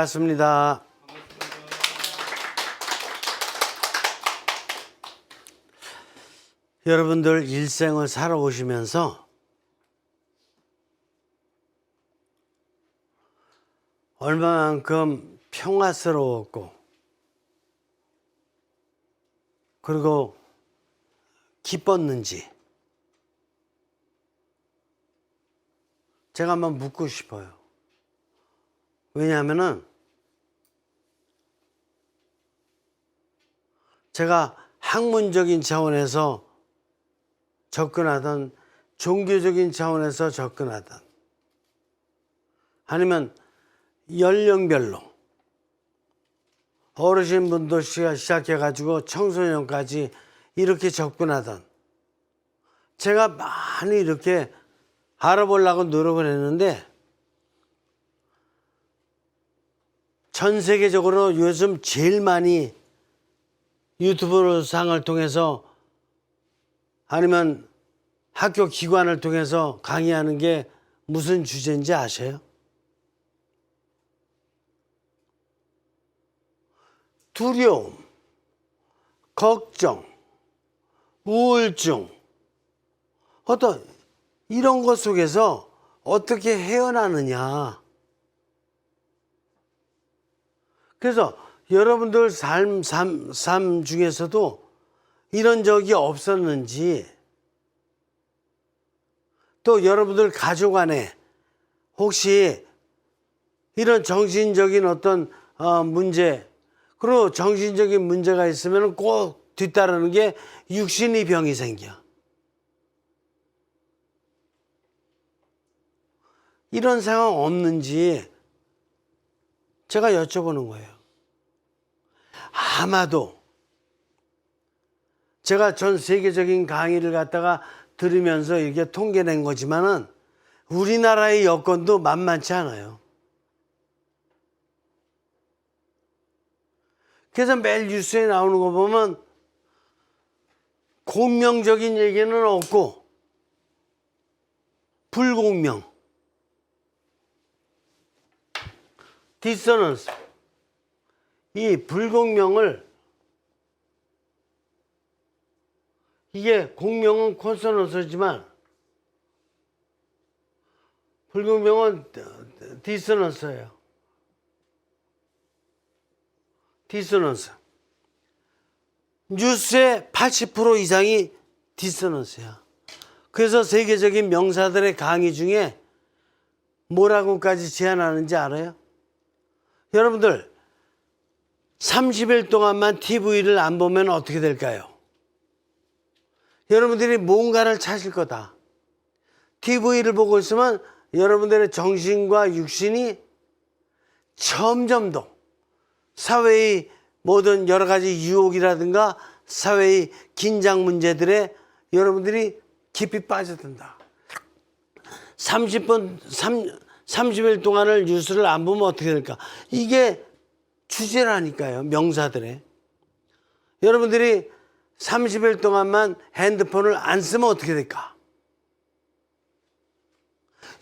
반갑습니다. 여러분들 일생을 살아오시면서 얼마만큼 평화스러웠고 그리고 기뻤는지 제가 한번 묻고 싶어요. 왜냐하면은 제가 학문적인 차원에서 접근하던 종교적인 차원에서 접근하던 아니면 연령별로 어르신분도 시작해가지고 청소년까지 이렇게 접근하던 제가 많이 이렇게 알아보려고 노력을 했는데 전 세계적으로 요즘 제일 많이 유튜브 상을 통해서 아니면 학교 기관을 통해서 강의하는 게 무슨 주제인지 아세요? 두려움, 걱정, 우울증, 어떤 이런 것 속에서 어떻게 헤어나느냐. 그래서 여러분들 삶 중에서도 이런 적이 없었는지, 또 여러분들 가족 안에 혹시 이런 정신적인 어떤 문제, 그리고 정신적인 문제가 있으면 꼭 뒤따르는 게 육신의 병이 생겨. 이런 상황 없는지 제가 여쭤보는 거예요. 아마도 제가 전 세계적인 강의를 갖다가 들으면서 이렇게 통계낸 거지만은 우리나라의 여건도 만만치 않아요. 그래서 매일 뉴스에 나오는 거 보면 공명적인 얘기는 없고 불공명, 디서넌스, 이 불공명을 이게 공명은 콘서넌스지만 불공명은 디서넌스예요. 디서넌스. 뉴스의 80% 이상이 디서넌스야. 그래서 세계적인 명사들의 강의 중에 뭐라고까지 제안하는지 알아요? 여러분들 30일 동안만 TV를 안 보면 어떻게 될까요? 여러분들이 뭔가를 찾을 거다. TV를 보고 있으면 여러분들의 정신과 육신이 점점 더 사회의 모든 여러 가지 유혹이라든가 사회의 긴장 문제들에 여러분들이 깊이 빠져든다. 30일 동안을 뉴스를 안 보면 어떻게 될까? 이게 주제라니까요. 명사들의. 여러분들이 30일 동안만 핸드폰을 안 쓰면 어떻게 될까?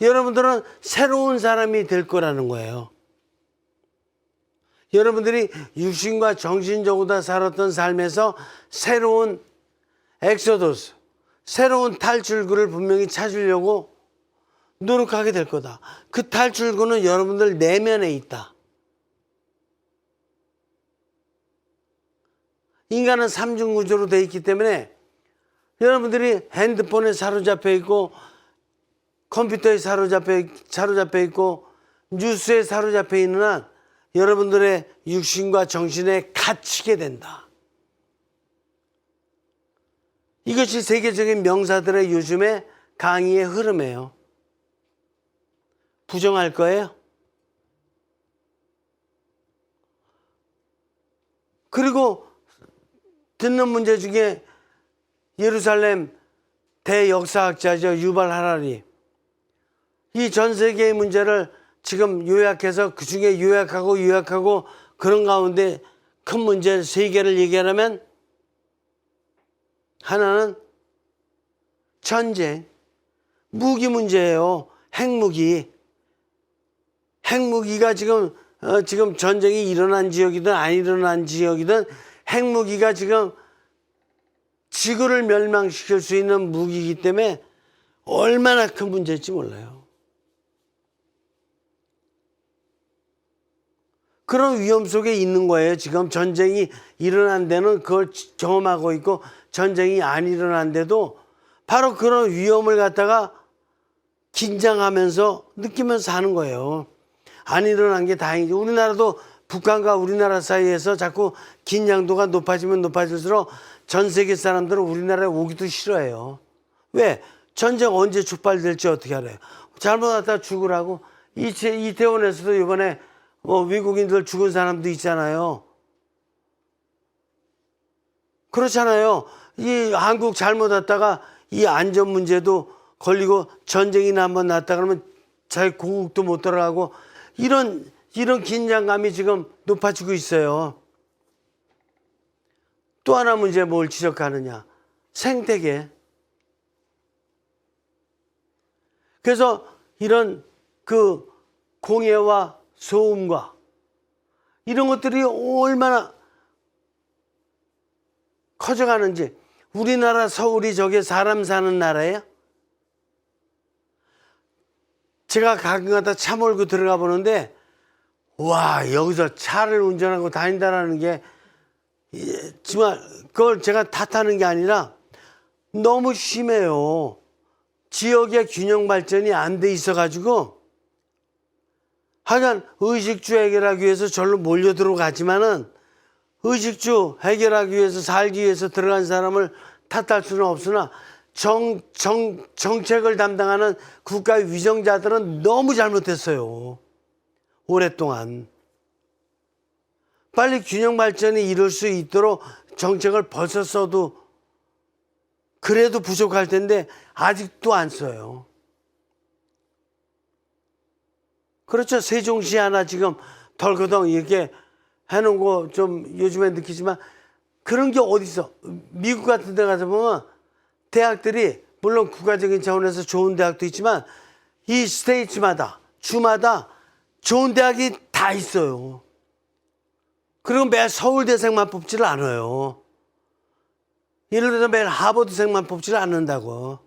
여러분들은 새로운 사람이 될 거라는 거예요. 여러분들이 육신과 정신적으로 살았던 삶에서 새로운 엑소더스, 새로운 탈출구를 분명히 찾으려고 노력하게 될 거다. 그 탈출구는 여러분들 내면에 있다. 인간은 삼중구조로 되어 있기 때문에 여러분들이 핸드폰에 사로잡혀 있고 컴퓨터에 사로잡혀 있고 뉴스에 사로잡혀 있는 한 여러분들의 육신과 정신에 갇히게 된다. 이것이 세계적인 명사들의 요즘의 강의의 흐름이에요. 부정할 거예요? 그리고 듣는 문제 중에 예루살렘 대역사학자죠. 유발 하라리. 이 전 세계의 문제를 지금 요약해서 그 중에 요약하고 그런 가운데 큰 문제 3개를 얘기하려면 하나는 전쟁, 무기 문제예요. 핵무기. 핵무기가 지금 지금 전쟁이 일어난 지역이든 안 일어난 지역이든 핵무기가 지금 지구를 멸망시킬 수 있는 무기이기 때문에 얼마나 큰 문제일지 몰라요. 그런 위험 속에 있는 거예요. 지금 전쟁이 일어난 데는 그걸 경험하고 있고, 전쟁이 안 일어난 데도 바로 그런 위험을 갖다가 긴장하면서 느끼면서 사는 거예요. 안 일어난 게 다행이죠. 우리나라도 북한과 우리나라 사이에서 자꾸 긴장도가 높아지면 높아질수록 전 세계 사람들은 우리나라에 오기도 싫어해요. 왜? 전쟁 언제 촉발될지 어떻게 알아요? 잘못 왔다 죽으라고. 이태원에서도 이번에 외국인들 죽은 사람도 있잖아요. 그렇잖아요. 이 한국 잘못 왔다가 이 안전 문제도 걸리고 전쟁이나 한번 났다 그러면 자기 고국도 못 들어가고 이런 긴장감이 지금 높아지고 있어요. 또 하나 문제 뭘 지적하느냐. 생태계. 그래서 이런 그 공해와 소음과 이런 것들이 얼마나 커져가는지. 우리나라 서울이 저게 사람 사는 나라예요? 제가 가끔가다 차 몰고 들어가 보는데 와, 여기서 차를 운전하고 다닌다라는 게 정말 그걸 제가 탓하는 게 아니라 너무 심해요. 지역의 균형 발전이 안 돼 있어 가지고 하여간 의식주 해결하기 위해서 절로 몰려 들어가지만은 의식주 해결하기 위해서 살기 위해서 들어간 사람을 탓할 수는 없으나 정책을 담당하는 국가의 위정자들은 너무 잘못했어요. 오랫동안. 빨리 균형 발전이 이룰 수 있도록 정책을 벌써 써도 그래도 부족할 텐데 아직도 안 써요. 그렇죠. 세종시 하나 지금 덜커덩 이렇게 해놓은 거 좀 요즘에 느끼지만 그런 게 어디 있어. 미국 같은 데 가서 보면 대학들이 물론 국가적인 차원에서 좋은 대학도 있지만 이 스테이츠마다 주마다 좋은 대학이 다 있어요. 그리고 매일 서울대생만 뽑지를 않아요. 예를 들어서 매일 하버드생만 뽑지를 않는다고.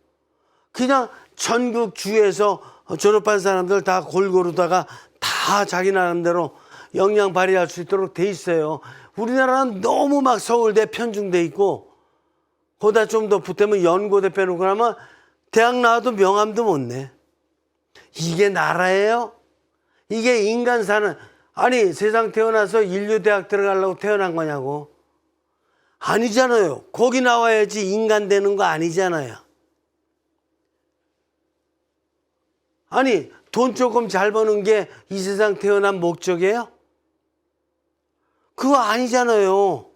그냥 전국 주에서 졸업한 사람들 다 골고루다가 다 자기 나름대로 역량 발휘할 수 있도록 돼 있어요. 우리나라는 너무 막 서울대 편중돼 있고 거기다 좀 더 붙으면 연고대 빼놓고 나면 대학 나와도 명함도 못 내. 이게 나라예요? 이게 인간 사는, 아니 세상 태어나서 인류대학 들어가려고 태어난 거냐고. 아니잖아요. 거기 나와야지 인간 되는 거 아니잖아요. 아니 돈 조금 잘 버는 게 이 세상 태어난 목적이에요? 그거 아니잖아요.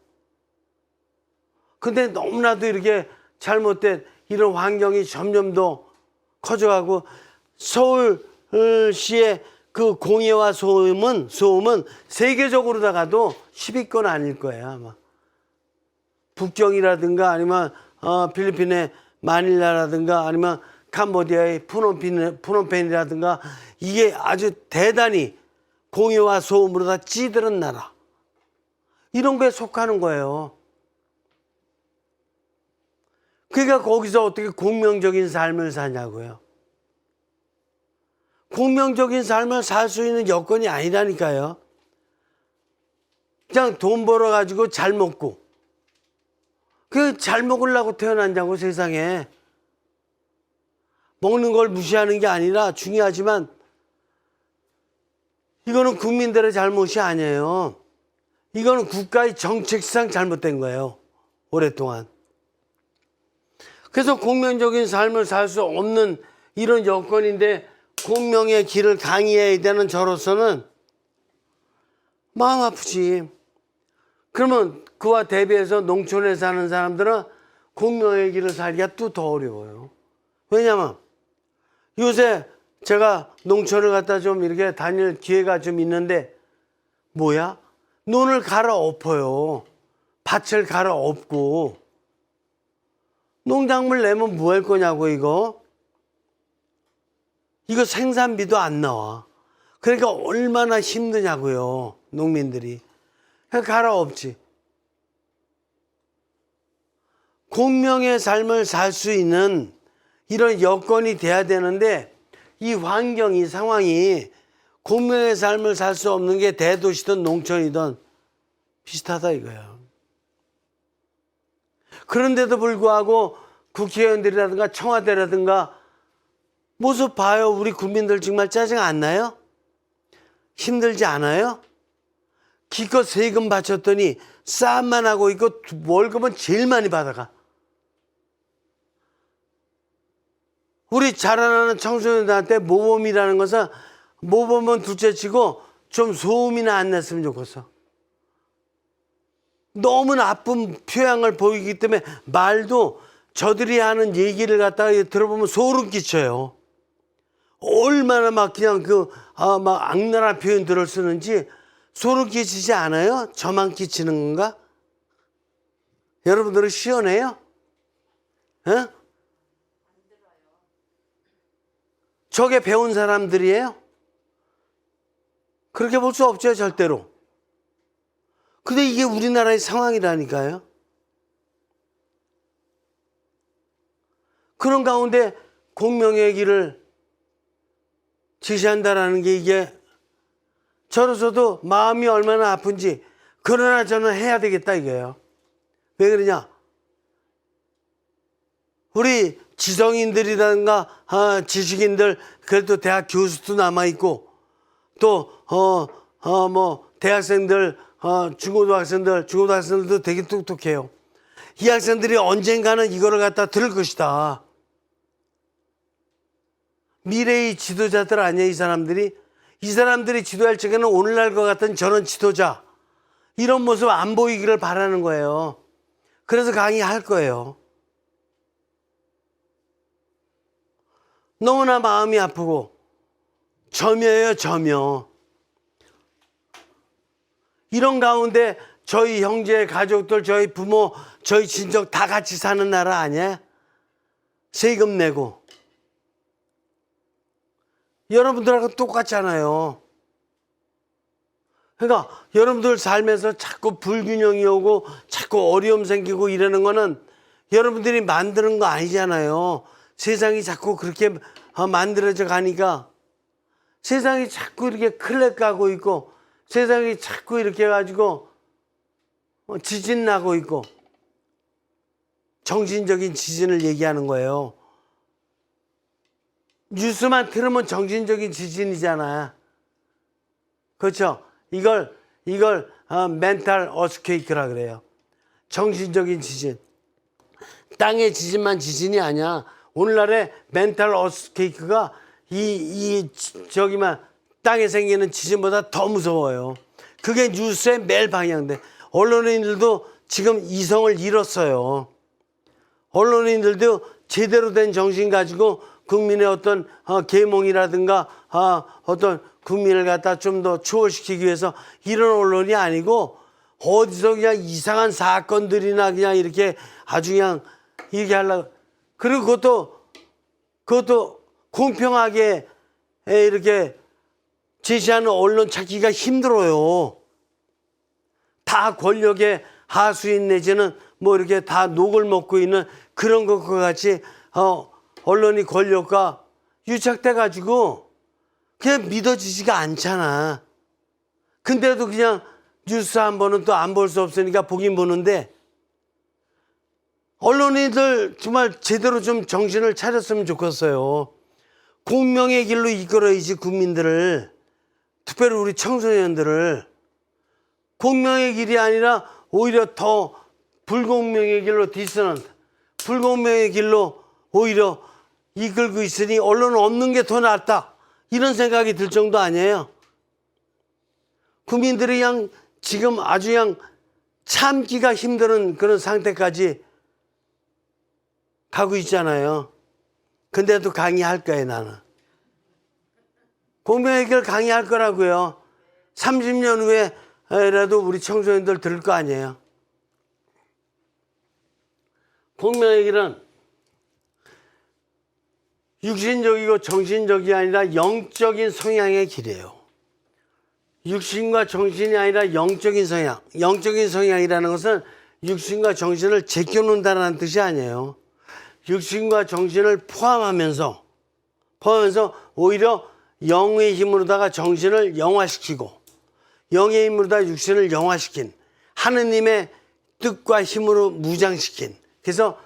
근데 너무나도 이렇게 잘못된 이런 환경이 점점 더 커져가고 서울시의 그 공해와 소음은 세계적으로다가도 10위권 아닐 거예요 아마. 북경이라든가 아니면 필리핀의 마닐라라든가 아니면 캄보디아의 푸놈펜이라든가 이게 아주 대단히 공해와 소음으로 다 찌들은 나라. 이런 거에 속하는 거예요. 그러니까 거기서 어떻게 공명적인 삶을 사냐고요. 공명적인 삶을 살 수 있는 여건이 아니라니까요. 그냥 돈 벌어가지고 잘 먹고. 그 잘 먹으려고 태어났냐고 세상에. 먹는 걸 무시하는 게 아니라 중요하지만 이거는 국민들의 잘못이 아니에요. 이거는 국가의 정책상 잘못된 거예요. 오랫동안. 그래서 공명적인 삶을 살 수 없는 이런 여건인데 공명의 길을 강의해야 되는 저로서는 마음 아프지. 그러면 그와 대비해서 농촌에 사는 사람들은 공명의 길을 살기가 또 더 어려워요. 왜냐면 요새 제가 농촌을 갔다 좀 이렇게 다닐 기회가 좀 있는데 뭐야? 논을 갈아엎어요. 밭을 갈아엎고 농작물 내면 뭐 할 거냐고 이거. 이거 생산비도 안 나와. 그러니까 얼마나 힘드냐고요, 농민들이. 갈아엎지. 공명의 삶을 살 수 있는 이런 여건이 돼야 되는데 이 환경이, 상황이 공명의 삶을 살 수 없는 게 대도시든 농촌이든 비슷하다 이거예요. 그런데도 불구하고 국회의원들이라든가 청와대라든가 모습 봐요. 우리 국민들 정말 짜증 안 나요? 힘들지 않아요? 기껏 세금 바쳤더니 싸움만 하고 있고 월급은 제일 많이 받아가. 우리 자라나는 청소년들한테 모범이라는 것은 모범은 둘째치고 좀 소음이나 안 냈으면 좋겠어. 너무 나쁜 표양을 보이기 때문에 말도 저들이 하는 얘기를 갖다가 들어보면 소름 끼쳐요. 얼마나 막 그냥 막 악랄한 표현들을 쓰는지 소름 끼치지 않아요? 저만 끼치는 건가? 여러분들은 시원해요? 에? 저게 배운 사람들이에요? 그렇게 볼 수 없죠, 절대로. 근데 이게 우리나라의 상황이라니까요. 그런 가운데 공명의 길을 지시한다라는 게 이게 저로서도 마음이 얼마나 아픈지, 그러나 저는 해야 되겠다 이거예요. 왜 그러냐? 우리 지성인들이라든가 지식인들, 그래도 대학 교수도 남아있고 또 뭐 대학생들, 중고등학생들도 되게 똑똑해요. 이 학생들이 언젠가는 이거를 갖다 들을 것이다. 미래의 지도자들 아니야, 이 사람들이? 이 사람들이 지도할 적에는 오늘날과 같은 저런 지도자, 이런 모습 안 보이기를 바라는 거예요. 그래서 강의할 거예요. 너무나 마음이 아프고 점여예요, 점여. 이런 가운데 저희 형제, 가족들, 저희 부모, 저희 친척 다 같이 사는 나라 아니야? 세금 내고. 여러분들하고 똑같잖아요. 그러니까 여러분들 삶에서 자꾸 불균형이 오고 자꾸 어려움 생기고 이러는 거는 여러분들이 만드는 거 아니잖아요. 세상이 자꾸 그렇게 만들어져 가니까 세상이 자꾸 이렇게 클렉 가고 있고 세상이 자꾸 이렇게 해가지고 지진 나고 있고 정신적인 지진을 얘기하는 거예요. 뉴스만 틀으면 정신적인 지진이잖아. 그렇죠? 이걸 멘탈 어스케이크라 그래요. 정신적인 지진. 땅의 지진만 지진이 아니야. 오늘날의 멘탈 어스케이크가 저기만 땅에 생기는 지진보다 더 무서워요. 그게 뉴스의 매일 방향돼. 언론인들도 지금 이성을 잃었어요. 언론인들도 제대로 된 정신 가지고 국민의 어떤 계몽이라든가 어떤 국민을 갖다 좀 더 추월시키기 위해서 이런 언론이 아니고 어디서 그냥 이상한 사건들이나 그냥 이렇게 아주 그냥 이렇게 하려고. 그리고 그것도 공평하게 이렇게 제시하는 언론 찾기가 힘들어요. 다 권력의 하수인 내지는 뭐 이렇게 다 녹을 먹고 있는 그런 것과 같이 언론이 권력과 유착돼 가지고 그냥 믿어지지가 않잖아. 근데도 그냥 뉴스 한 번은 또 안 볼 수 없으니까 보긴 보는데 언론인들 정말 제대로 좀 정신을 차렸으면 좋겠어요. 공명의 길로 이끌어야지 국민들을, 특별히 우리 청소년들을. 공명의 길이 아니라 오히려 더 불공명의 길로 디스는, 불공명의 길로 오히려 이끌고 있으니 언론은 없는 게 더 낫다, 이런 생각이 들 정도 아니에요. 국민들이 그냥 지금 아주 그냥 참기가 힘든 그런 상태까지 가고 있잖아요. 근데도 강의할 거예요, 나는. 공명의 길 강의할 거라고요. 30년 후에라도 우리 청소년들 들을 거 아니에요. 공명의 길은 육신적이고 정신적이 아니라 영적인 성향의 길이에요. 육신과 정신이 아니라 영적인 성향. 영적인 성향이라는 것은 육신과 정신을 제껴놓는다는 뜻이 아니에요. 육신과 정신을 포함하면서 오히려 영의 힘으로다가 정신을 영화시키고 영의 힘으로다가 육신을 영화시킨 하느님의 뜻과 힘으로 무장시킨, 그래서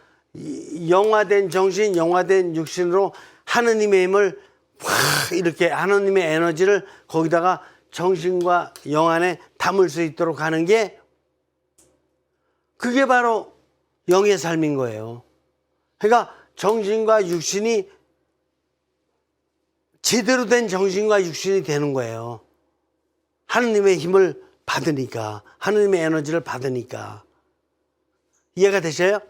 영화된 정신, 영화된 육신으로 하느님의 힘을 확 이렇게 하느님의 에너지를 거기다가 정신과 영 안에 담을 수 있도록 하는 게, 그게 바로 영의 삶인 거예요. 그러니까 정신과 육신이 제대로 된 정신과 육신이 되는 거예요. 하느님의 힘을 받으니까, 하느님의 에너지를 받으니까. 이해가 되셔요?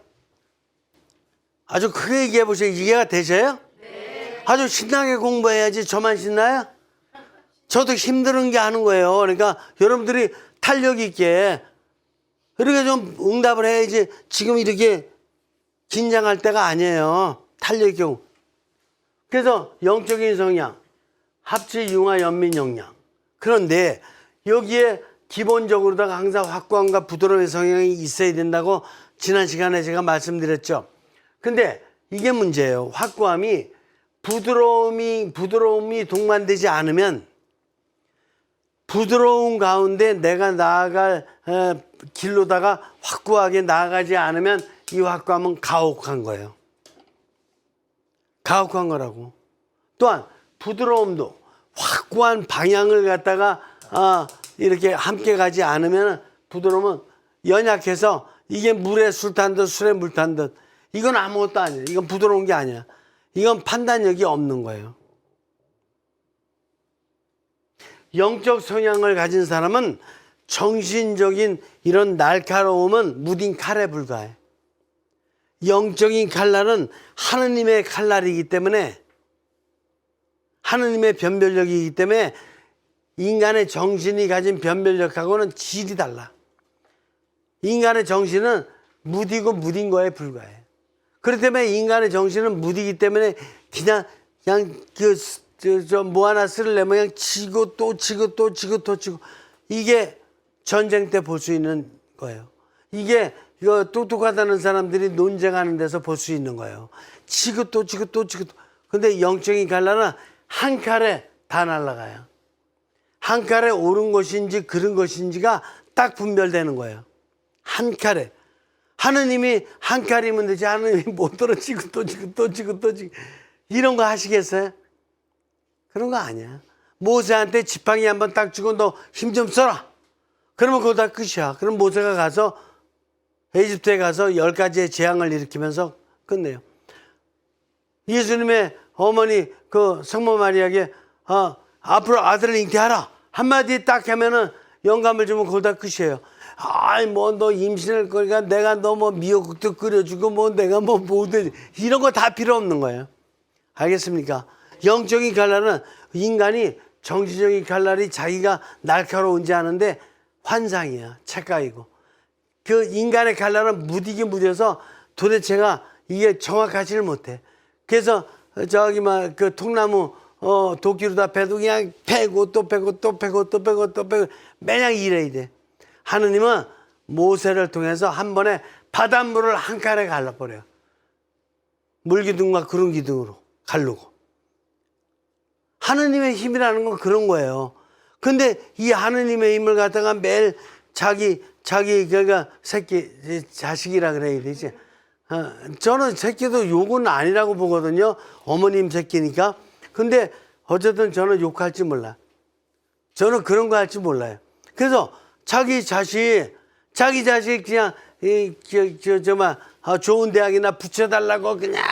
아주 크게 얘기해 보세요. 이해가 되셔요? 네. 아주 신나게 공부해야지. 저만 신나요? 저도 힘든 게 하는 거예요. 그러니까 여러분들이 탄력 있게 이렇게 좀 응답을 해야지. 지금 이렇게 긴장할 때가 아니에요. 탄력 있게. 그래서 영적인 성향, 합치, 융화, 연민, 영양. 그런데 여기에 기본적으로다가 항상 확고함과 부드러움의 성향이 있어야 된다고 지난 시간에 제가 말씀드렸죠. 근데 이게 문제예요. 확고함이 부드러움이 동반되지 않으면, 부드러움 가운데 내가 나아갈 길로다가 확고하게 나아가지 않으면 이 확고함은 가혹한 거예요. 가혹한 거라고. 또한 부드러움도 확고한 방향을 갖다가 이렇게 함께 가지 않으면 부드러움은 연약해서 이게 물에 술 탄 듯 술에 물 탄 듯, 이건 아무것도 아니에요. 이건 부드러운 게 아니야. 이건 판단력이 없는 거예요. 영적 성향을 가진 사람은 정신적인 이런 날카로움은 무딘 칼에 불과해. 영적인 칼날은 하느님의 칼날이기 때문에, 하느님의 변별력이기 때문에 인간의 정신이 가진 변별력하고는 질이 달라. 인간의 정신은 무딘 거에 불과해. 그렇기 때문에 인간의 정신은 무디기 때문에 그냥 뭐 하나 쓰려면 그냥 치고 또 치고 또 치고 또 치고, 이게 전쟁 때 볼 수 있는 거예요. 이게 이거 똑똑하다는 사람들이 논쟁하는 데서 볼 수 있는 거예요. 치고 또 치고 또 치고. 근데 영적인 칼날은 한 칼에 다 날아가요. 한 칼에 옳은 것인지 그른 것인지가 딱 분별되는 거예요. 한 칼에. 하느님이 한 칼이면 되지, 하느님이 못 떨어지고 또 치고 또 치고 또 치고 이런 거 하시겠어요? 그런 거 아니야. 모세한테 지팡이 한번 딱 주고 너 힘 좀 써라. 그러면 그거 다 끝이야. 그럼 모세가 가서 에집트에 가서 10가지의 재앙을 일으키면서 끝내요. 예수님의 어머니 그 성모 마리아에게 앞으로 아들을 잉태하라 한마디 딱 하면은 영감을 주면 그거 다 끝이에요. 아이 뭐 너 임신할 거니까 내가 너 뭐 미역국도 끓여주고 뭐 내가 뭐 뭐든 이런 거 다 필요 없는 거예요. 알겠습니까? 영적인 칼날은 인간이 정신적인 칼날이 자기가 날카로운지 아는데 환상이야. 착각이고. 그 인간의 칼날은 무디게 무뎌서 도대체가 이게 정확하지를 못해. 그래서 저기 막 그 통나무 도끼로다 패도 그냥 패고 또 패고 또 패고 또 패고 또 패고 매냥 이래야 돼. 하느님은 모세를 통해서 한 번에 바닷물을 한 칼에 갈라버려요. 물기둥과 구름 기둥으로 갈르고. 하느님의 힘이라는 건 그런 거예요. 근데 이 하느님의 힘을 갖다가 매일 자기 그러니까 새끼 자식이라 그래야 되지. 저는 새끼도 욕은 아니라고 보거든요. 어머님 새끼니까. 근데 어쨌든 저는 욕할지 몰라. 저는 그런 거 할지 몰라요. 그래서 자기 자식 그냥 좋은 대학이나 붙여달라고 그냥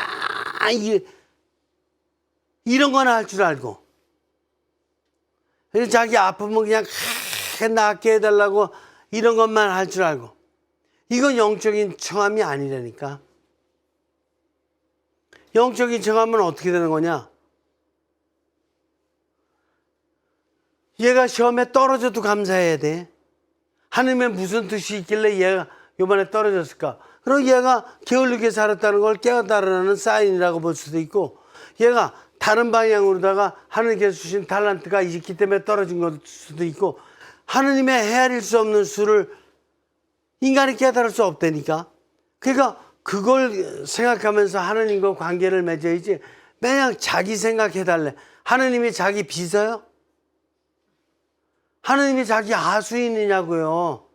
이런 거나 할 줄 알고, 자기 아프면 그냥 낫게 해달라고 이런 것만 할 줄 알고, 이건 영적인 청함이 아니라니까. 영적인 청함은 어떻게 되는 거냐? 얘가 시험에 떨어져도 감사해야 돼. 하느님의 무슨 뜻이 있길래 얘가 이번에 떨어졌을까? 그럼 얘가 게을르게 살았다는 걸 깨닫다라는 사인이라고 볼 수도 있고, 얘가 다른 방향으로다가 하느님께서 주신 달란트가 있기 때문에 떨어진 걸 수도 있고, 하느님의 헤아릴 수 없는 수를 인간이 깨달을 수 없다니까. 그러니까 그걸 생각하면서 하느님과 관계를 맺어야지, 매냥 자기 생각해달래. 하느님이 자기 비서요? 하느님이 자기 하수인이냐고요.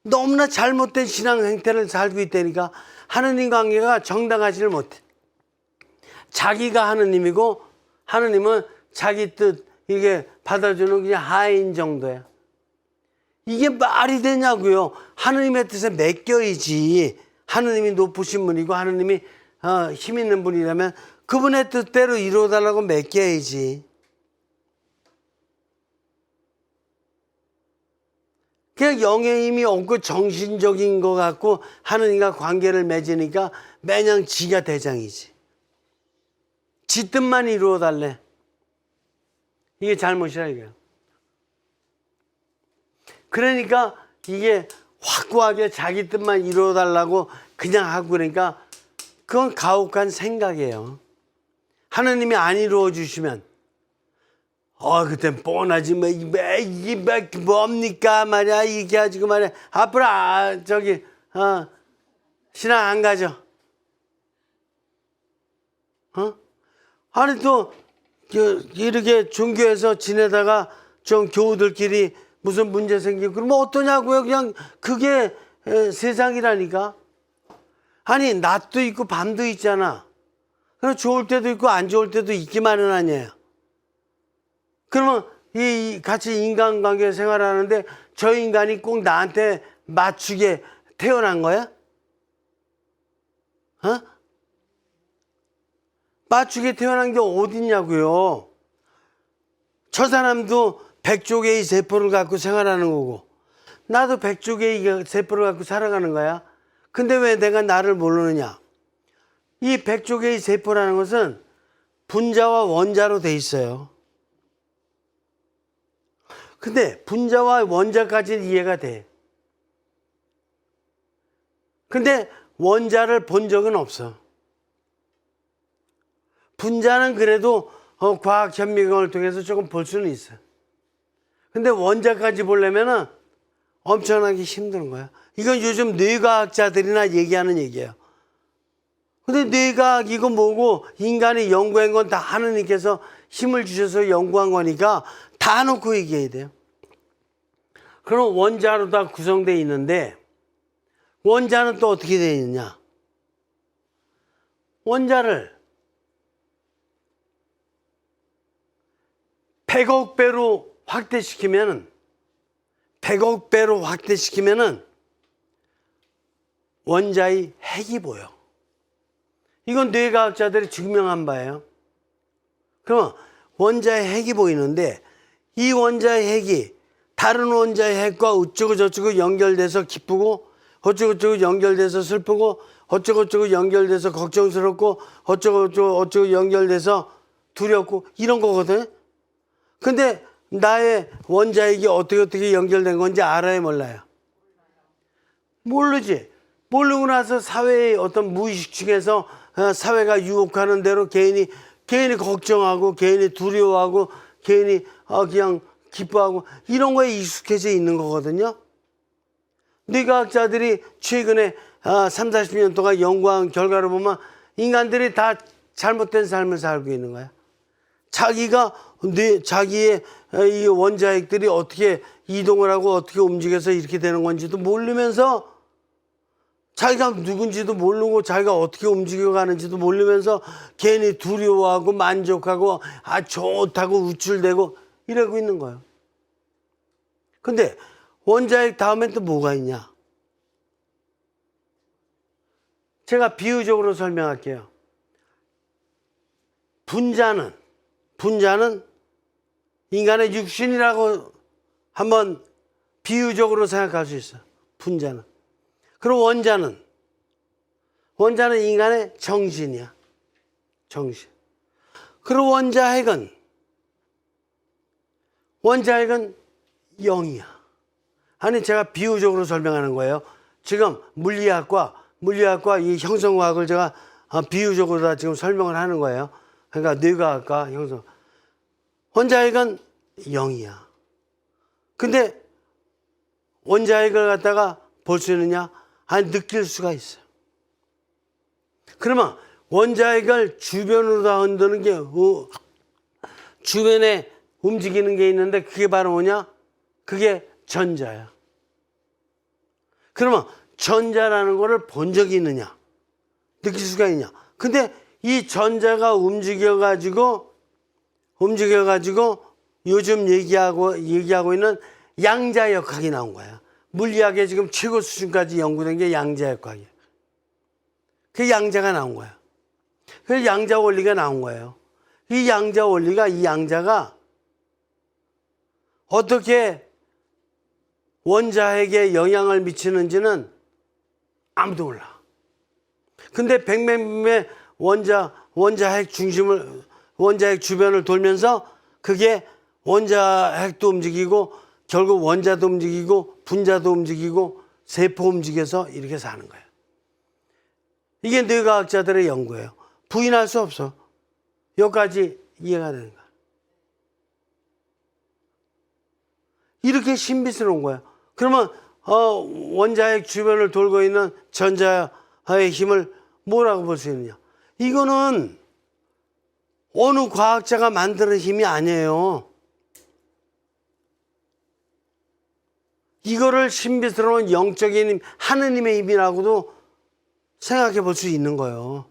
너무나 잘못된 신앙 행태를 살고 있다니까. 하느님 관계가 정당하지를 못해. 자기가 하느님이고 하느님은 자기 뜻 이게 받아주는 그냥 하인 정도야. 이게 말이 되냐고요. 하느님의 뜻에 맡겨야지. 하느님이 높으신 분이고 하느님이 힘 있는 분이라면 그분의 뜻대로 이루어달라고 맡겨야지. 그냥 영의 힘이 없고 정신적인 것 같고 하느님과 관계를 맺으니까 매냥 지가 대장이지. 지 뜻만 이루어달래. 이게 잘못이라 이거야. 그러니까 이게 확고하게 자기 뜻만 이루어달라고 그냥 하고 그러니까 그건 가혹한 생각이에요. 하느님이 안 이루어 주시면 그땐 뻔하지 이게 뭡니까 말이야 이게 가지고 말이야 앞으로 신앙 안 가죠. 아니 또 이렇게 종교에서 지내다가 좀 교우들끼리 무슨 문제 생기고 그러면 어떠냐고요. 그냥 그게 세상이라니까. 아니 낮도 있고 밤도 있잖아. 그럼 좋을 때도 있고 안 좋을 때도 있기 마련 아니에요. 그러면 이 같이 인간관계 생활하는데 저 인간이 꼭 나한테 맞추게 태어난 거야? 맞추게 태어난 게 어딨냐고요. 저 사람도 100조개의 세포를 갖고 생활하는 거고 나도 100조개의 세포를 갖고 살아가는 거야. 근데 왜 내가 나를 모르느냐. 이 100조개의 세포라는 것은 분자와 원자로 돼 있어요. 근데 분자와 원자까지는 이해가 돼. 근데 원자를 본 적은 없어. 분자는 그래도 과학 현미경을 통해서 조금 볼 수는 있어. 근데 원자까지 보려면은 엄청나게 힘든 거야. 이건 요즘 뇌과학자들이나 얘기하는 얘기예요. 근데 뇌과학 이거 뭐고 인간이 연구한 건 다 하느님께서 힘을 주셔서 연구한 거니까 다 놓고 얘기해야 돼요. 그럼 원자로 다 구성되어 있는데 원자는 또 어떻게 되어 있느냐. 원자를 100억 배로 확대시키면은 100억 배로 확대시키면은 원자의 핵이 보여. 이건 뇌과학자들이 증명한 바예요. 그럼 원자의 핵이 보이는데 이 원자의 핵이 다른 원자의 핵과 어쩌고 저쩌고 연결돼서 기쁘고 어쩌고 저쩌고 연결돼서 슬프고 어쩌고 저쩌고 연결돼서 걱정스럽고 어쩌고 저쩌고 연결돼서 두렵고 이런 거거든. 근데 나의 원자핵이 어떻게 연결된 건지 알아요, 몰라요? 모르지. 모르고 나서 사회의 어떤 무의식층에서 사회가 유혹하는 대로 개인이 걱정하고 개인이 두려워하고 개인이 그냥 기뻐하고 이런 거에 익숙해져 있는 거거든요. 뇌과학자들이 최근에 30-40년 동안 연구한 결과를 보면 인간들이 다 잘못된 삶을 살고 있는 거야. 자기의 이 원자핵들이 어떻게 이동을 하고 어떻게 움직여서 이렇게 되는 건지도 모르면서 자기가 누군지도 모르고 자기가 어떻게 움직여가는지도 모르면서 괜히 두려워하고 만족하고 좋다고 우쭐대고 이러고 있는 거예요. 근데 원자핵 다음엔 또 뭐가 있냐. 제가 비유적으로 설명할게요. 분자는 인간의 육신이라고 한번 비유적으로 생각할 수 있어요. 분자는. 그리고 원자는 인간의 정신이야. 정신. 그리고 원자핵은 영이야. 아니 제가 비유적으로 설명하는 거예요. 지금 물리학과 이 형성과학을 제가 비유적으로 다 지금 설명을 하는 거예요. 그러니까 뇌과학과 형성. 원자핵은 0이야. 근데 원자핵을 갖다가 볼 수 있느냐? 아니, 느낄 수가 있어요. 그러면 원자핵을 주변으로 다 흔드는 게 주변에 움직이는 게 있는데 그게 바로 뭐냐? 그게 전자야. 그러면 전자라는 거를 본 적이 있느냐? 느낄 수가 있냐? 근데 이 전자가 움직여가지고 요즘 얘기하고 있는 양자역학이 나온 거야. 물리학의 지금 최고 수준까지 연구된 게 양자역학이야. 그 양자가 나온 거야. 그 양자 원리가 나온 거예요. 이 양자 원리가, 이 양자가 어떻게 원자핵에 영향을 미치는지는 아무도 몰라. 근데 백매의 원자핵 주변을 돌면서 그게 원자핵도 움직이고 결국 원자도 움직이고 분자도 움직이고 세포 움직여서 이렇게 사는 거예요. 이게 뇌과학자들의 연구예요. 부인할 수 없어. 여기까지 이해가 되는 거야. 이렇게 신비스러운 거예요. 그러면 원자핵 주변을 돌고 있는 전자의 힘을 뭐라고 볼 수 있느냐? 이거는 어느 과학자가 만드는 힘이 아니에요. 이거를 신비스러운 영적인 힘, 하느님의 힘이라고도 생각해 볼 수 있는 거예요.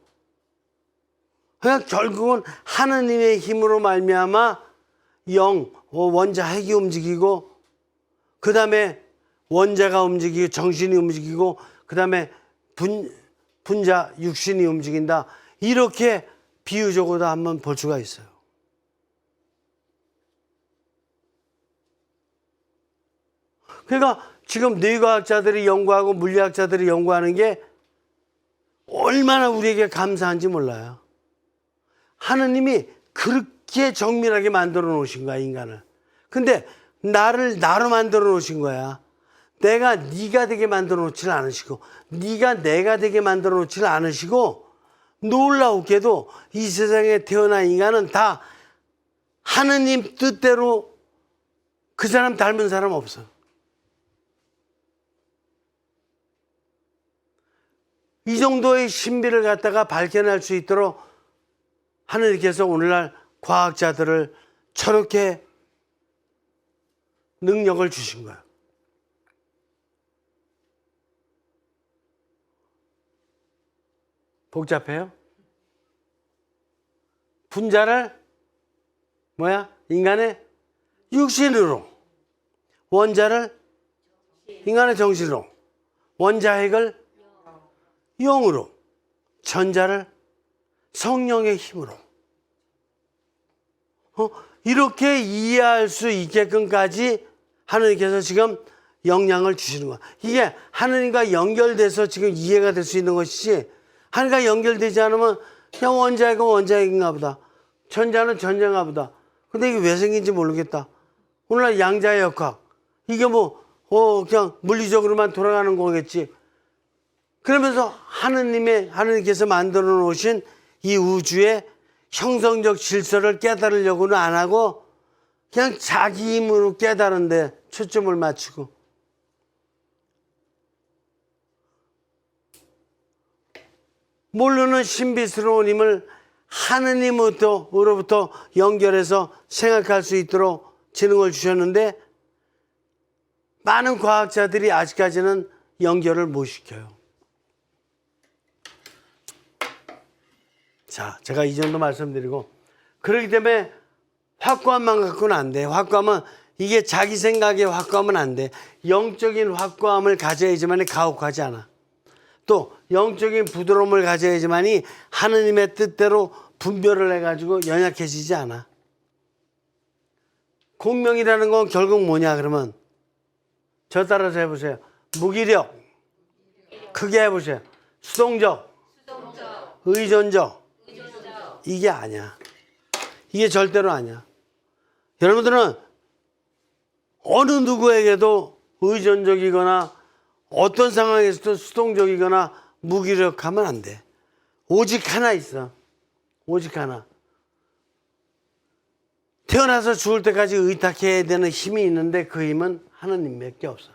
그러니까 결국은 하느님의 힘으로 말미암아 원자핵이 움직이고, 그 다음에 원자가 움직이고 정신이 움직이고, 그 다음에 분자 육신이 움직인다. 이렇게 비유적으로 한번 볼 수가 있어요. 그러니까 지금 뇌과학자들이 연구하고 물리학자들이 연구하는 게 얼마나 우리에게 감사한지 몰라요. 하느님이 그렇게 정밀하게 만들어 놓으신 거야, 인간을. 근데 나를 나로 만들어 놓으신 거야. 내가 네가 되게 만들어 놓지를 않으시고, 네가 내가 되게 만들어 놓지를 않으시고, 놀라우게도 이 세상에 태어난 인간은 다 하느님 뜻대로 그 사람 닮은 사람 없어. 이 정도의 신비를 갖다가 발견할 수 있도록 하느님께서 오늘날 과학자들을 저렇게 능력을 주신 거예요. 복잡해요? 분자를 인간의 육신으로, 원자를 인간의 정신으로, 원자핵을 영으로, 전자를 성령의 힘으로, 이렇게 이해할 수 있게끔까지 하느님께서 지금 영향을 주시는 거야. 이게 하느님과 연결돼서 지금 이해가 될 수 있는 것이지, 하느님과 연결되지 않으면 그냥 원자핵은 원자핵인가 보다, 전자는 전자인가 보다. 근데 이게 왜 생긴지 모르겠다. 오늘날 양자역학, 이게 그냥 물리적으로만 돌아가는 거겠지. 그러면서 하느님께서 만들어 놓으신 이 우주의 형성적 질서를 깨달으려고는 안 하고 그냥 자기 힘으로 깨달은데 초점을 맞추고, 모르는 신비스러운 힘을 하느님으로부터 연결해서 생각할 수 있도록 지능을 주셨는데, 많은 과학자들이 아직까지는 연결을 못 시켜요. 자, 제가 이 정도 말씀드리고, 그렇기 때문에 확고함만 갖고는 안 돼. 확고함은, 이게 자기 생각의 확고함은 안 돼. 영적인 확고함을 가져야지만이 가혹하지 않아. 또 영적인 부드러움을 가져야지만이 하느님의 뜻대로 분별을 해가지고 연약해지지 않아. 공명이라는 건 결국 뭐냐 그러면, 저 따라서 해보세요. 무기력, 크게 해보세요. 수동적, 의존적. 이게 아니야. 이게 절대로 아니야. 여러분들은 어느 누구에게도 의존적이거나 어떤 상황에서도 수동적이거나 무기력하면 안 돼. 오직 하나 있어. 오직 하나. 태어나서 죽을 때까지 의탁해야 되는 힘이 있는데 그 힘은 하나님밖에 없어.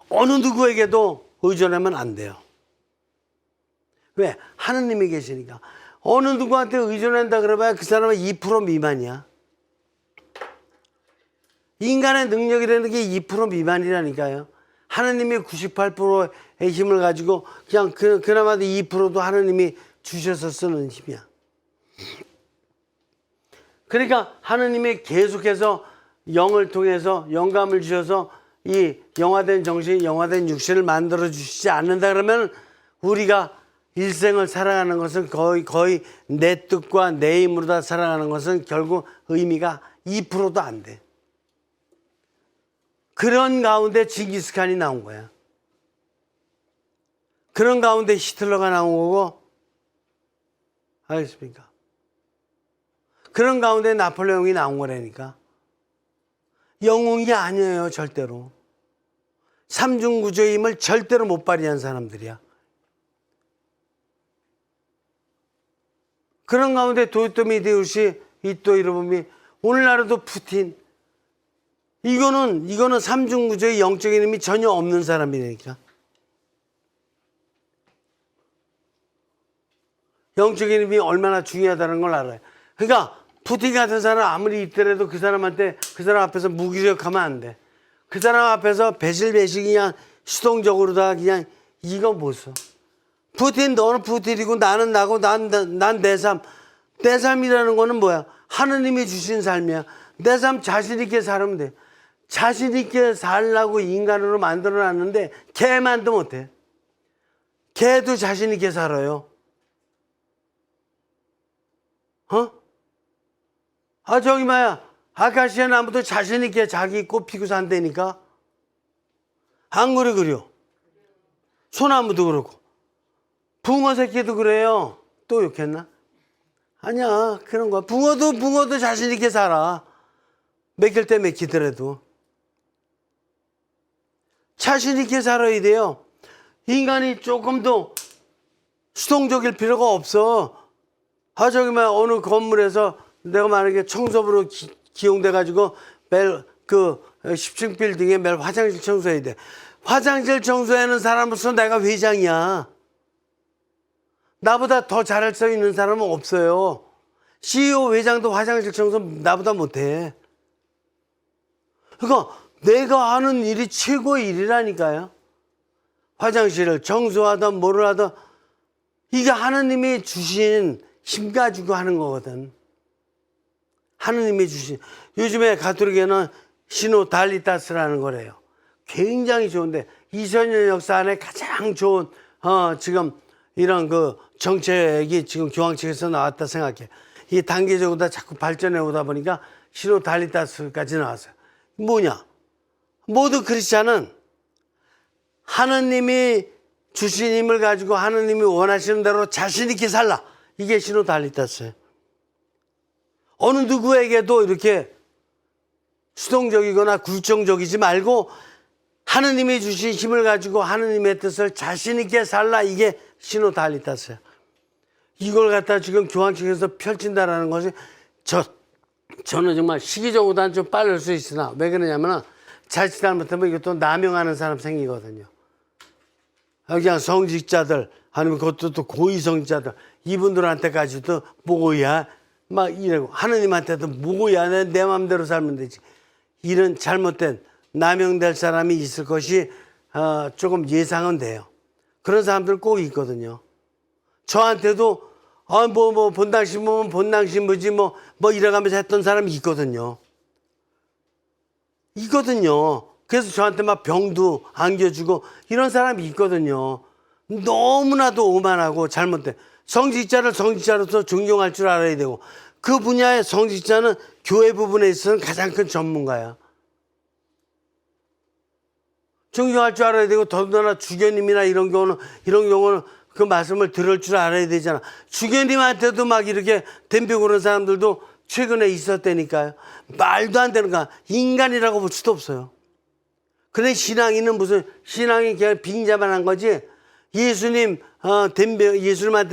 어느 누구에게도 의존하면 안 돼요. 왜? 하나님이 계시니까. 어느 누구한테 의존한다 그러면 그 사람은 2% 미만이야. 인간의 능력이라는 게 2% 미만이라니까요. 하나님이 98%의 힘을 가지고 그냥 그나마도 2%도 하나님이 주셔서 쓰는 힘이야. 그러니까 하나님이 계속해서 영을 통해서 영감을 주셔서 이 영화된 정신, 영화된 육신을 만들어 주시지 않는다 그러면 우리가 일생을 살아가는 것은 거의 내 뜻과 내 힘으로 다 살아가는 것은 결국 의미가 2%도 안 돼. 그런 가운데 징기스칸이 나온 거야. 그런 가운데 히틀러가 나온 거고, 알겠습니까? 그런 가운데 나폴레옹이 나온 거라니까. 영웅이 아니에요, 절대로. 삼중구조의 힘을 절대로 못 발휘한 사람들이야. 그런 가운데 도요토미 히데요시, 이토 히로부미, 오늘날에도 푸틴, 이거는 삼중구조의 영적인 힘이 전혀 없는 사람이니까. 영적인 힘이 얼마나 중요하다는 걸 알아요. 그러니까 푸틴 같은 사람 아무리 있더라도 그 사람 앞에서 무기력하면 안 돼. 그 사람 앞에서 배실배실 그냥 수동적으로 다 그냥 이거 못 써. 푸틴 너는 푸틴이고 나는 나고 난 내 삶. 내 삶이라는 거는 뭐야? 하느님이 주신 삶이야. 내 삶 자신 있게 살면 돼. 자신 있게 살라고 인간으로 만들어놨는데 개만도 못해. 개도 자신 있게 살아요. 저기 뭐야, 아카시아 나무도 자신 있게 자기 꽃 피고 산다니까. 안 그려. 소나무도 그렇고. 붕어 새끼도 그래요. 또 욕했나? 아니야, 그런 거야. 붕어도 자신 있게 살아. 맥힐 때 맥히더라도. 자신 있게 살아야 돼요. 인간이 조금 더 수동적일 필요가 없어. 저기 뭐야, 어느 건물에서 내가 만약에 청소부로 기용돼가지고 매일 10층 빌딩에 매일 화장실 청소해야 돼. 화장실 청소하는 사람으로서 내가 회장이야. 나보다 더 잘할 수 있는 사람은 없어요. CEO 회장도 화장실 청소 나보다 못해. 그러니까 내가 하는 일이 최고의 일이라니까요. 화장실을 청소하든 뭐를 하든 이게 하느님이 주신 힘 가지고 하는 거거든. 하느님이 주신. 요즘에 가톨릭에는 시노달리타스라는 거래요. 굉장히 좋은데 2000년 역사 안에 가장 좋은 지금 이런 정책이 지금 교황 측에서 나왔다 생각해. 이 단계적으로 다 자꾸 발전해 오다 보니까 시노달리타스까지 나왔어요. 뭐냐? 모두 크리스찬은 하느님이 주신 힘을 가지고 하느님이 원하시는 대로 자신 있게 살라. 이게 시노달리타스예요. 어느 누구에게도 이렇게 수동적이거나 굴종적이지 말고 하느님이 주신 힘을 가지고 하느님의 뜻을 자신 있게 살라. 이게 시노달리타스예요. 이걸 갖다 지금 교황 측에서 펼친다라는 것이 저는 정말 시기적으로는 좀 빠를 수 있으나 왜 그러냐면은 자칫 잘못하면 이것도 남용하는 사람 생기거든요. 그냥 성직자들 아니면 그것도 또 고위성직자들 이분들한테까지도 뭐야 막 이러고 하느님한테도 뭐야 내 마음대로 살면 되지. 이런 잘못된 남용될 사람이 있을 것이 조금 예상은 돼요. 그런 사람들 꼭 있거든요. 저한테도 본당신 보면 본당신 뭐지 뭐 이래가면서 했던 사람이 있거든요. 그래서 저한테 막 병도 안겨주고 이런 사람이 있거든요. 너무나도 오만하고 잘못된. 성직자를 성직자로서 존경할 줄 알아야 되고 그 분야의 성직자는 교회 부분에 있어서는 가장 큰 전문가야. 존경할 줄 알아야 되고 더군다나 주교님이나 이런 경우는 그 말씀을 들을 줄 알아야 되잖아. 주교님한테도 막 이렇게 덤비고 그런 사람들도 최근에 있었다니까요. 말도 안 되는 거야. 인간이라고 볼 수도 없어요. 그래 신앙인은 무슨 신앙이 그냥 빙자만 한 거지. 예수님한테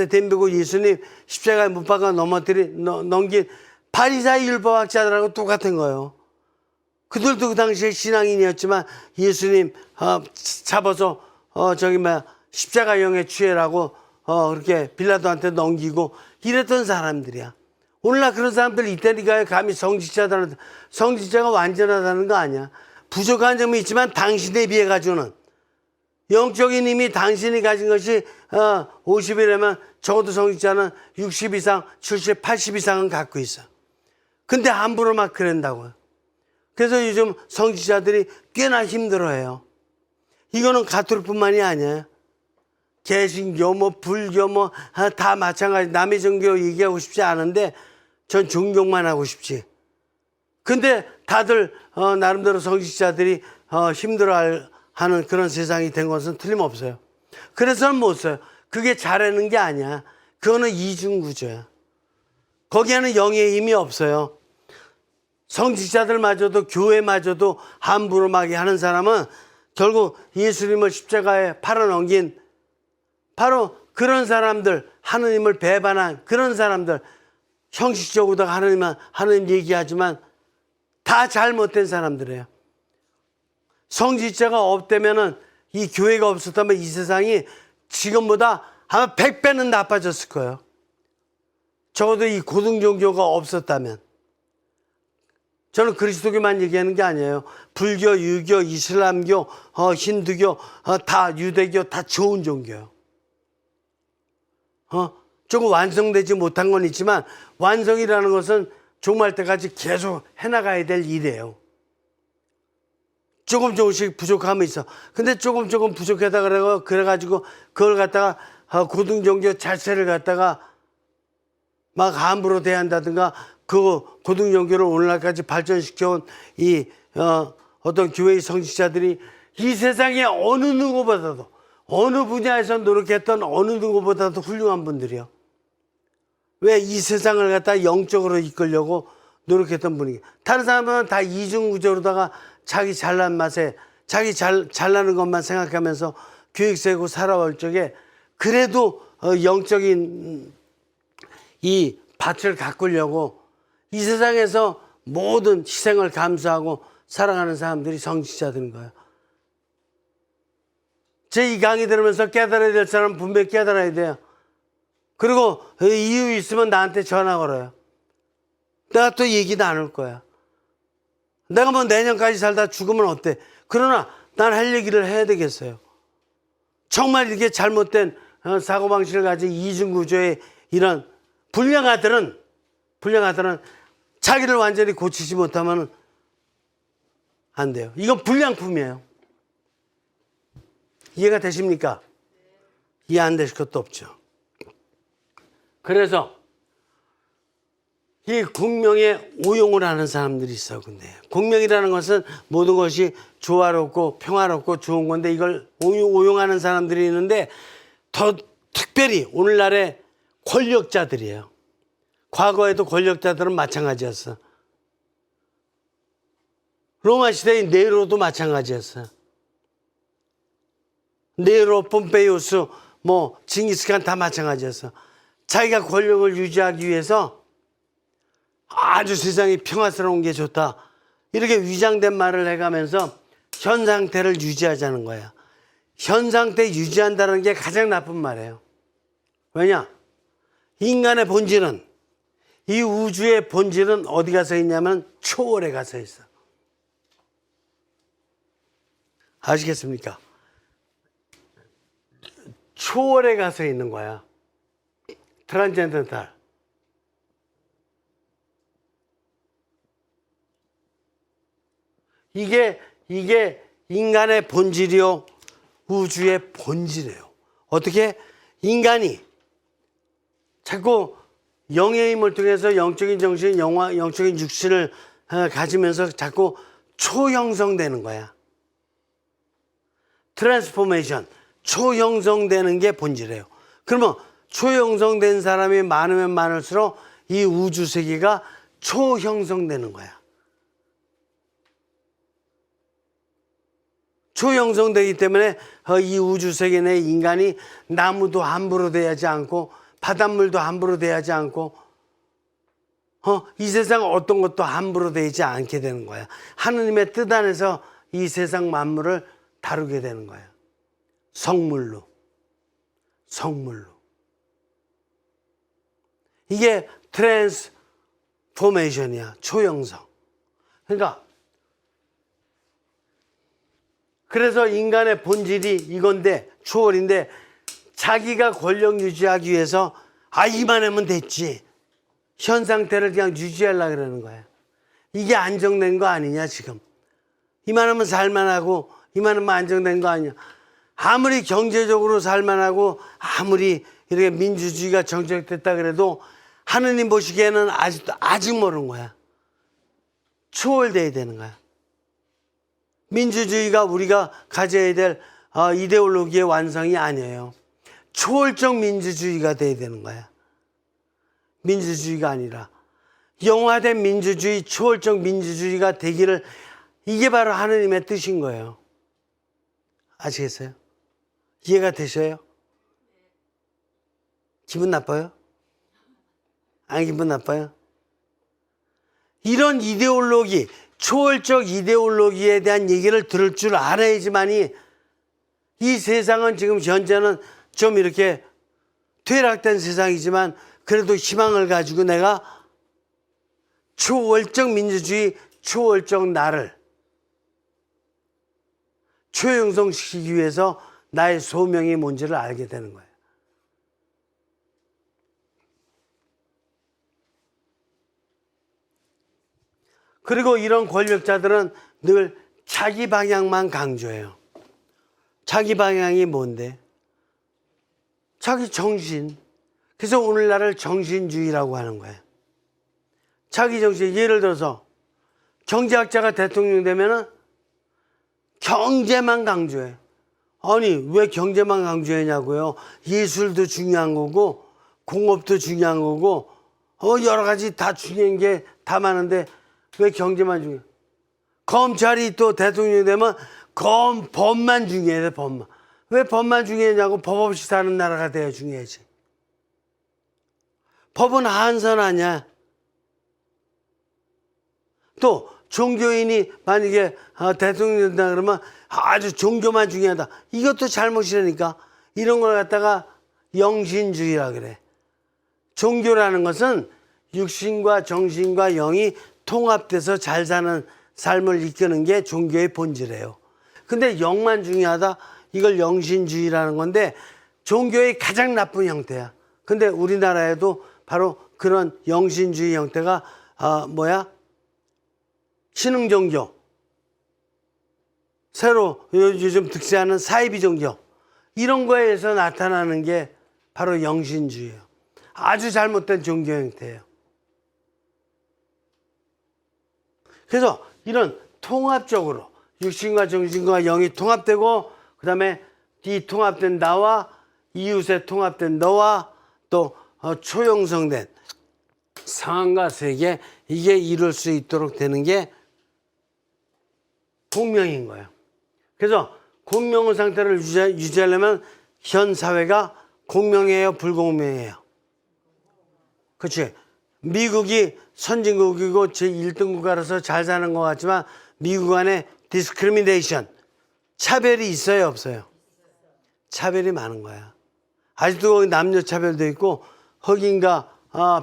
덤비고 예수님 십자가에 못 박아 넘긴 바리사의 율법학자들하고 똑같은 거예요. 그들도 그 당시에 신앙인이었지만 예수님 잡아서 십자가형에 취해라고 그렇게 빌라도한테 넘기고 이랬던 사람들이야. 오늘날 그런 사람들 이때니까 감히 성직자들한테, 성직자가 완전하다는 거 아니야. 부족한 점이 있지만 당신에 비해 가지고는, 영적인 힘이 당신이 가진 것이 50이라면 적어도 성직자는 60 이상, 70, 80 이상은 갖고 있어. 근데 함부로 막 그런다고요. 그래서 요즘 성직자들이 꽤나 힘들어해요. 이거는 가톨릭뿐만이 아니에요. 개신교, 불교 다 마찬가지. 남의 종교 얘기하고 싶지 않은데 전 존경만 하고 싶지. 근데 다들 나름대로 성직자들이 힘들어하는 그런 세상이 된 것은 틀림없어요. 그래서는 못 써요. 그게 잘하는 게 아니야. 그거는 이중구조야. 거기에는 영의 힘이 없어요. 성직자들마저도, 교회마저도 함부로 막 하는 사람은 결국 예수님을 십자가에 팔아넘긴 바로 그런 사람들, 하느님을 배반한 그런 사람들, 형식적으로 하느님 얘기하지만 다 잘못된 사람들이에요. 성직자가 없다면은, 이 교회가 없었다면 이 세상이 지금보다 아마 100배는 나빠졌을 거예요. 적어도 이 고등종교가 없었다면. 저는 그리스도교만 얘기하는 게 아니에요. 불교, 유교, 이슬람교, 힌두교, 다 유대교 다 좋은 종교예요. 조금 완성되지 못한 건 있지만 완성이라는 것은 종말 때까지 계속 해나가야 될 일이에요. 조금씩 부족함이 있어. 근데 조금 부족하다 그래가지고 그걸 갖다가 고등종교 자체를 갖다가 막 함부로 대한다든가, 그 고등종교를 오늘날까지 발전시켜온 어떤 교회의 성직자들이 이 세상에 어느 누구보다도, 어느 분야에서 노력했던 어느 누구보다도 훌륭한 분들이요. 왜 이 세상을 갖다 영적으로 이끌려고 노력했던 분이. 다른 사람은 다 이중구조로다가 자기 잘난 맛에, 자기 잘나는 것만 생각하면서 교육 세고 살아올 적에 그래도 영적인 이 밭을 가꾸려고 이 세상에서 모든 희생을 감수하고 살아가는 사람들이 성직자들인 거예요. 제 이 강의 들으면서 깨달아야 될 사람은 분명히 깨달아야 돼요. 그리고 이유 있으면 나한테 전화 걸어요. 내가 또 얘기 나눌 거야. 내가 뭐 내년까지 살다 죽으면 어때? 그러나 난 할 얘기를 해야 되겠어요. 정말 이렇게 잘못된 사고방식을 가진 이중구조의 이런 불량아들은 자기를 완전히 고치지 못하면 안 돼요. 이건 불량품이에요. 이해가 되십니까? 이해 안 되실 것도 없죠. 그래서 이 공명에 오용을 하는 사람들이 있어. 근데 공명이라는 것은 모든 것이 조화롭고 평화롭고 좋은 건데 이걸 오용하는 사람들이 있는데 더 특별히 오늘날의 권력자들이에요. 과거에도 권력자들은 마찬가지였어. 로마 시대의 네로도 마찬가지였어. 네로, 폼페이우스, 징기스칸 다 마찬가지였어. 자기가 권력을 유지하기 위해서 아주 세상이 평화스러운 게 좋다, 이렇게 위장된 말을 해가면서 현 상태를 유지하자는 거야. 현 상태 유지한다는 게 가장 나쁜 말이에요. 왜냐? 인간의 본질은, 이 우주의 본질은 어디 가서 있냐면 초월에 가서 있어. 아시겠습니까? 초월에 가서 있는 거야. 트랜젠던탈. 이게 인간의 본질이요, 우주의 본질이에요. 어떻게? 인간이 자꾸 영의 힘을 통해서 영적인 정신, 영적인 육신을 가지면서 자꾸 초형성되는 거야. 트랜스포메이션, 초형성되는 게 본질이에요. 그러면 초형성된 사람이 많으면 많을수록 이 우주 세계가 초형성되는 거야. 초형성되기 때문에 이 우주 세계 내 인간이 나무도 함부로 대하지 않고 바닷물도 함부로 대하지 않고 이 세상 어떤 것도 함부로 되지 않게 되는 거야. 하느님의 뜻 안에서 이 세상 만물을 다루게 되는 거야. 성물로. 이게 트랜스포메이션이야. 초형성. 그러니까 그래서 인간의 본질이 이건데, 초월인데, 자기가 권력 유지하기 위해서 이만하면 됐지, 현 상태를 그냥 유지하려고 그러는 거야. 이게 안정된 거 아니냐 지금. 이만하면 살만하고 이만하면 안정된 거 아니냐. 아무리 경제적으로 살만하고 아무리 이렇게 민주주의가 정착됐다 그래도 하느님 보시기에는 아직 모르는 거야. 초월돼야 되는 거야. 민주주의가 우리가 가져야 될 이데올로기의 완성이 아니에요. 초월적 민주주의가 돼야 되는 거야. 민주주의가 아니라 영화된 민주주의, 초월적 민주주의가 되기를, 이게 바로 하느님의 뜻인 거예요. 아시겠어요? 이해가 되셔요? 기분 나빠요? 기분 나빠요? 이런 이데올로기, 초월적 이데올로기에 대한 얘기를 들을 줄 알아야지만이, 이 세상은 지금 현재는 좀 이렇게 퇴락된 세상이지만 그래도 희망을 가지고 내가 초월적 민주주의, 초월적 나를 초형성시키기 위해서 나의 소명이 뭔지를 알게 되는 거예요. 그리고 이런 권력자들은 늘 자기 방향만 강조해요. 자기 방향이 뭔데? 자기 정신. 그래서 오늘날을 정신주의라고 하는 거예요. 자기 정신. 예를 들어서 경제학자가 대통령 되면은 경제만 강조해. 아니, 왜 경제만 강조했냐고요? 예술도 중요한 거고 공업도 중요한 거고 여러 가지 다 중요한 게 다 많은데 왜 경제만 중요해? 검찰이 또 대통령이 되면 법만 중요해. 법만. 왜 법만 중요하냐고. 법 없이 사는 나라가 돼야 중요하지. 법은 한선하냐. 또 종교인이 만약에 대통령이 된다 그러면 아주 종교만 중요하다. 이것도 잘못이라니까. 이런 걸 갖다가 영신주의라 그래. 종교라는 것은 육신과 정신과 영이 통합돼서 잘 사는 삶을 이끄는 게 종교의 본질이에요. 근데 영만 중요하다? 이걸 영신주의라는 건데 종교의 가장 나쁜 형태야. 근데 우리나라에도 바로 그런 영신주의 형태가 신흥종교, 새로 요즘 득세하는 사이비 종교, 이런 거에서 나타나는 게 바로 영신주의예요. 아주 잘못된 종교 형태예요. 그래서 이런 통합적으로 육신과 정신과 영이 통합되고, 그 다음에 이 통합된 나와 이웃에 통합된 너와 또 초형성된 상황과 세계, 이게 이룰 수 있도록 되는 게 공명인 거예요. 그래서 공명의 상태를 유지하려면 현 사회가 공명해요, 불공명해요? 그렇지. 미국이 선진국이고 제1등 국가라서 잘 사는 것 같지만 미국 안에 디스크리미네이션, 차별이 있어요, 없어요? 차별이 많은 거야. 아직도 남녀 차별도 있고 흑인과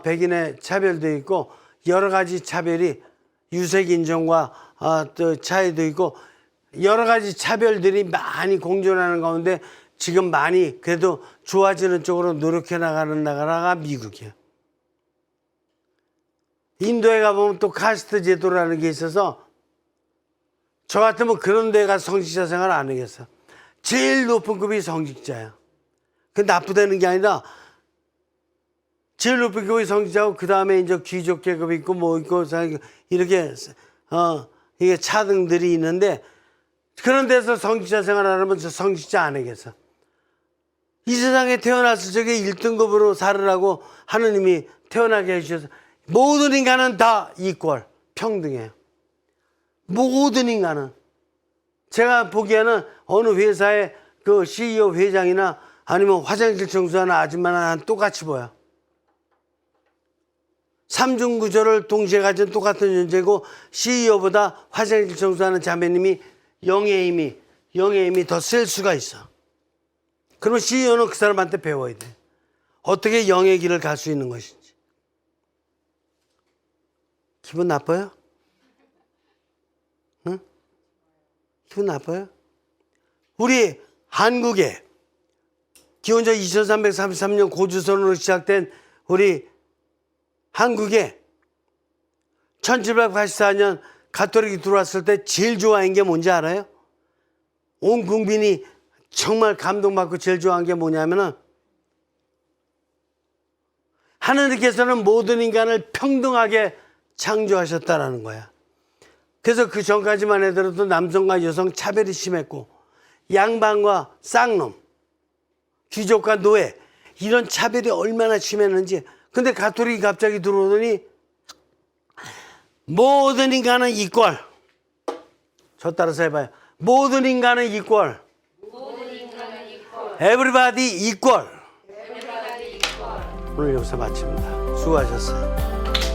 백인의 차별도 있고 여러 가지 차별이, 유색 인종과 또 차이도 있고 여러 가지 차별들이 많이 공존하는 가운데 지금 많이 그래도 좋아지는 쪽으로 노력해 나가는 나라가 미국이에요. 인도에 가보면 또 카스트 제도라는 게 있어서 저 같으면 그런 데 가서 성직자 생활 안 하겠어. 제일 높은 급이 성직자야. 그 나쁘다는 게 아니라 제일 높은 급이 성직자고 그 다음에 이제 귀족 계급이 있고 뭐 있고 이렇게 이게 차등들이 있는데 그런 데서 성직자 생활 안 하면 저 성직자 안 하겠어. 이 세상에 태어났을 적에 1등급으로 살으라고 하느님이 태어나게 해주셔서 모든 인간은 다 이퀄, 평등해요. 모든 인간은. 제가 보기에는 어느 회사의 그 CEO 회장이나 아니면 화장실 청소하는 아줌마나 똑같이 보여. 삼중 구조를 동시에 가진 똑같은 존재고 CEO보다 화장실 청소하는 자매님이 영의 힘이 더 셀 수가 있어. 그러면 CEO는 그 사람한테 배워야 돼. 어떻게 영의 길을 갈 수 있는 것인지. 기분 나빠요? 응? 기분 나빠요? 우리 한국에 기원전 2333년 고주선으로 시작된 우리 한국에 1784년 가톨릭이 들어왔을 때 제일 좋아한 게 뭔지 알아요? 온 국민이 정말 감동받고 제일 좋아한 게 뭐냐면은 하나님께서는 모든 인간을 평등하게 창조하셨다라는 거야. 그래서 그 전까지만 해도 남성과 여성 차별이 심했고 양반과 쌍놈, 귀족과 노예 이런 차별이 얼마나 심했는지. 근데 가톨릭이 갑자기 들어오더니 모든 인간은 이퀄. 저 따라서 해봐요. 모든 인간은 이퀄. Everybody equal. 오늘 여기서 마칩니다. 수고하셨어요.